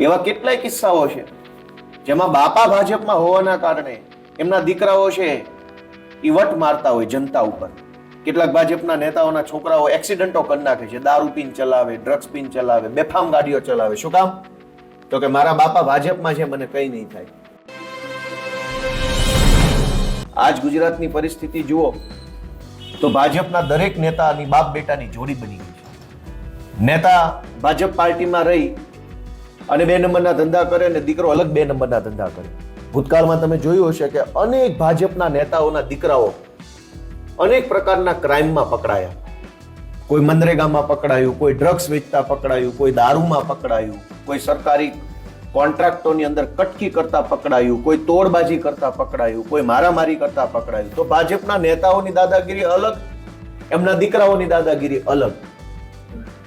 એવા કેટલાય કિસ્સાઓ છે જેમાં બાપા ભાજપમાં હોવાના કારણે એમના દીકરાઓ છે એ વટ મારતા હોય જનતા ઉપર. કેટલાક ભાજપના નેતાઓના છોકરાઓ એક્સિડન્ટો કરી નાખે છે, દારૂ પીને ચલાવે, ડ્રગ્સ પીને ચલાવે, બેફામ ગાડીઓ ચલાવે. શું કામ? તો કે મારા બાપા ભાજપમાં છે, મને કઈ નહીં થાય. આજ ગુજરાતની પરિસ્થિતિ જુઓ તો ભાજપના દરેક નેતાની બાપ બેટાની જોડી બની ગઈ છે. નેતા ભાજપ પાર્ટીમાં રહી અને 2 નંબરના ધંધા કરે ને દીકરો અલગ 2 નંબરના ધંધા કરે. ભૂતકાળમાં તમે જોયું હશે કે અનેક ભાજપના નેતાઓના દીકરાઓ અનેક પ્રકારના ક્રાઇમમાં પકડાયા. કોઈ મનરેગામાં પકડાયું, કોઈ ડ્રગ્સ વેચતા પકડાયું, કોઈ દારૂમાં પકડાયું, કોઈ સરકારી કોન્ટ્રાક્ટોની અંદર કટકી કરતા પકડાયું, કોઈ તોડબાજી કરતા પકડાયું, કોઈ મારામારી કરતા પકડાયું. તો ભાજપના નેતાઓની દાદાગીરી અલગ, એમના દીકરાઓની દાદાગીરી અલગ.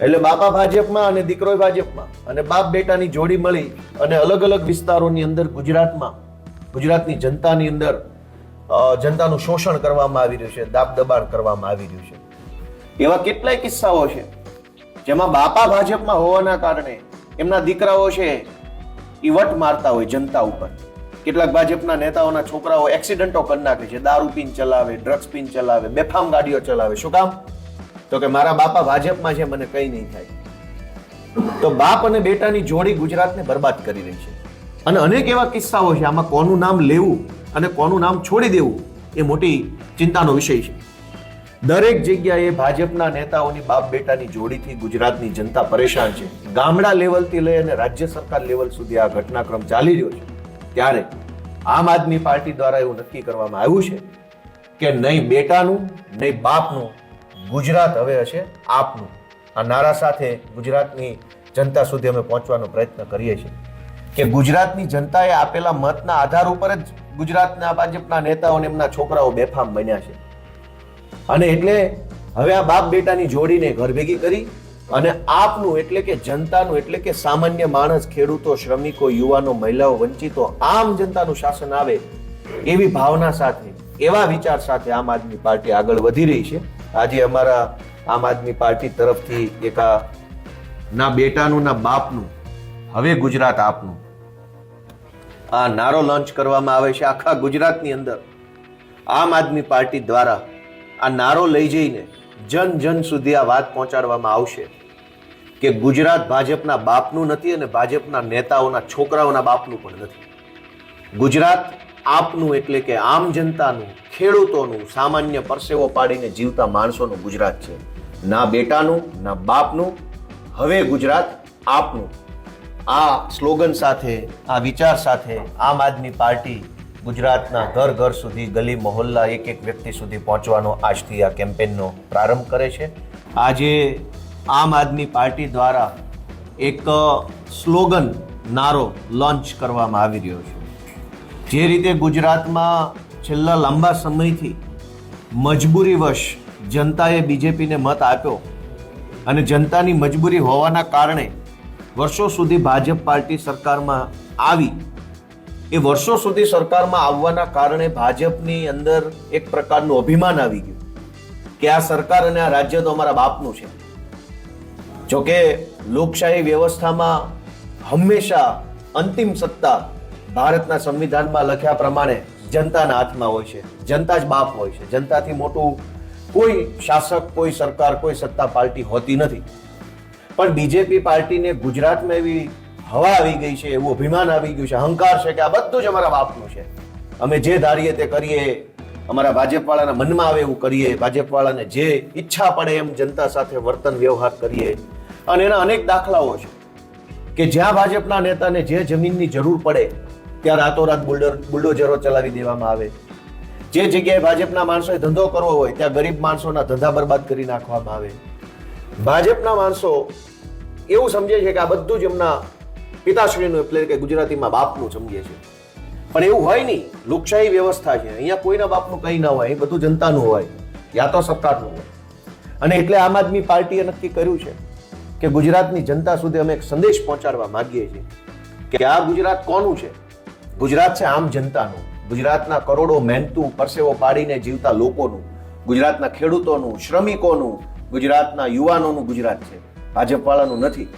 એટલે બાપા ભાજપમાં અને દીકરો ભાજપમાં અને બાપ બેટાની જોડી મળી અને અલગ અલગ વિસ્તારોની અંદર ગુજરાતની જનતાની અંદર જનતાનું શોષણ કરવામાં આવી રહ્યું છે, દાબ દબાણ કરવામાં આવી રહ્યું છે. એવા કેટલાય કિસ્સાઓ છે જેમાં બાપા ભાજપમાં હોવાના કારણે એમના દીકરાઓ છે એ વટ મારતા હોય જનતા ઉપર. કેટલાક ભાજપના નેતાઓના છોકરાઓ એક્સિડન્ટો કરી નાખે છે, દારૂ પીને ચલાવે, ડ્રગ્સ પીને ચલાવે, બેફામ ગાડીઓ ચલાવે. શું કામ? તો કે મારા બાપા ભાજપમાં છે, મને કઈ નહીં થાય. તો બાપ અને બેટાની જોડી ગુજરાતને બરબાદ કરી રહી છે. અને અનેક એવા કિસ્સાઓ છે. આમાં કોનું નામ લેવું અને કોનું નામ છોડી દેવું એ મોટી ચિંતાનો વિષય છે. દરેક જગ્યાએ ભાજપના નેતાઓની બાપ બેટાની જોડીથી ગુજરાતની જનતા પરેશાન છે. ગામડા લેવલથી લઈ અને રાજ્ય સરકાર લેવલ સુધી આ ઘટનાક્રમ ચાલી રહ્યો છે. ત્યારે આમ આદમી પાર્ટી દ્વારા એવું નક્કી કરવામાં આવ્યું છે કે નહીં બેટાનું નહીં બાપનું, ગુજરાત હવે હશે આપનું. આ નારા સાથે ગુજરાતની જનતા સુધી અમે પહોંચવાનો પ્રયત્ન કરીએ છીએ કે ગુજરાતની જનતાએ આપેલા મતના આધાર ઉપર જ ગુજરાતના ભાજપના નેતાઓ અને એમના છોકરાઓ બેફામ બન્યા છે. અને એટલે હવે આ બાપ બેટાની જોડીને ઘર ભેગી કરી અને આપનું એટલે કે જનતાનું એટલે કે સામાન્ય માણસ, ખેડૂતો, શ્રમિકો, યુવાનો, મહિલાઓ, વંચિતો, આમ જનતાનું શાસન આવે એવી ભાવના સાથે, એવા વિચાર સાથે આમ આદમી પાર્ટી આગળ વધી રહી છે. આજે અમારા આમ આદમી પાર્ટી તરફથી એક ના બેટાનું ના બાપનું, હવે ગુજરાત આપનું આ નારો લોન્ચ કરવામાં આવે છે. આખા ગુજરાતની અંદર આમ આદમી પાર્ટી દ્વારા આ નારો લઈ જઈને જન જન સુધી આ વાત પહોંચાડવામાં આવશે કે ગુજરાત ભાજપના બાપનું નથી અને ભાજપના નેતાઓના છોકરાઓના બાપનું પણ નથી. ગુજરાત આપનું એટલે કે આમ જનતાનું, ખેડૂતોનું, સામાન્ય પરસેવો પાડીને જીવતા માણસોનું ગુજરાત છે. ના બેટાનું ના બાપનું, હવે ગુજરાત આપનું. આ સ્લોગન સાથે, આ વિચાર સાથે આમ આદમી પાર્ટી ગુજરાતના ઘર ઘર સુધી, ગલી મહોલ્લા, એક એક વ્યક્તિ સુધી પહોંચવાનો આજથી આ કેમ્પેનનો પ્રારંભ કરે છે. આજે આમ આદમી પાર્ટી દ્વારા એક સ્લોગન નારો લોન્ચ કરવામાં આવી રહ્યો છે. જે રીતે ગુજરાતમાં છેલ્લા લાંબા સમયથી મજબૂરીવશ જનતાએ બીજેપીને મત આપ્યો અને જનતાની મજબૂરી હોવાના કારણે વર્ષો સુધી ભાજપ પાર્ટી સરકારમાં આવી. એ વર્ષો સુધી સરકારમાં આવવાના કારણે ભાજપની અંદર એક પ્રકારનું અભિમાન આવી ગયું કે આ સરકાર અને આ રાજ્ય તો અમારા બાપનું છે. જોકે લોકશાહી વ્યવસ્થામાં હંમેશા અંતિમ સત્તા ભારતના સંવિધાનમાં લખ્યા પ્રમાણે જનતાના હાથમાં હોય છે. જનતા જ બાપ હોય છે. જનતાથી મોટું કોઈ શાસક, કોઈ સરકાર, કોઈ સત્તા પાર્ટી હોતી નથી. પણ બીજેપી પાર્ટીને ગુજરાતમાં એવી હવા આવી ગઈ છે, એવું અભિમાન આવી ગયું છે, અહંકાર છે કે આ બધું જ અમારા બાપનું છે. અમે જે ધારીએ તે કરીએ, અમારા ભાજપવાળાના મનમાં આવે એવું કરીએ, ભાજપવાળાને જે ઈચ્છા પડે એમ જનતા સાથે વર્તન વ્યવહાર કરીએ. અને એના અનેક દાખલાઓ છે કે જ્યાં ભાજપના નેતાને જે જમીનની જરૂર પડે ત્યાં રાતોરાત બુલડોઝરો ચલાવી દેવામાં આવે. જે જગ્યાએ ભાજપના માણસોએ ધંધો કરવો હોય ત્યાં ગરીબ માણસોના ધંધા બરબાદ કરી નાખવામાં આવે. ભાજપના માણસો એવું સમજે છે કે આ બધું જ એમના પિતાશ્રીનું એટલે કે ગુજરાતીમાં બાપનું સમજે છે. પણ એવું હોય નહીં. લોકશાહી વ્યવસ્થા છે, અહીંયા કોઈના બાપનું કંઈ ના હોય, બધું જનતાનું હોય, યા તો સરકારનું હોય. અને એટલે આમ આદમી પાર્ટીએ નક્કી કર્યું છે કે ગુજરાતની જનતા સુધી અમે એક સંદેશ પહોંચાડવા માંગીએ છીએ કે આ ગુજરાત કોનું છે? ગુજરાત છે આમ જનતાનું. ગુજરાતના કરોડો મહેનતુ પરસેવો પાડીને જીવતા લોકોનું, ગુજરાતના ખેડૂતોનું, શ્રમિકોનું, ગુજરાતના યુવાનોનું ગુજરાત છે. ભાજપવાળાનું નથી.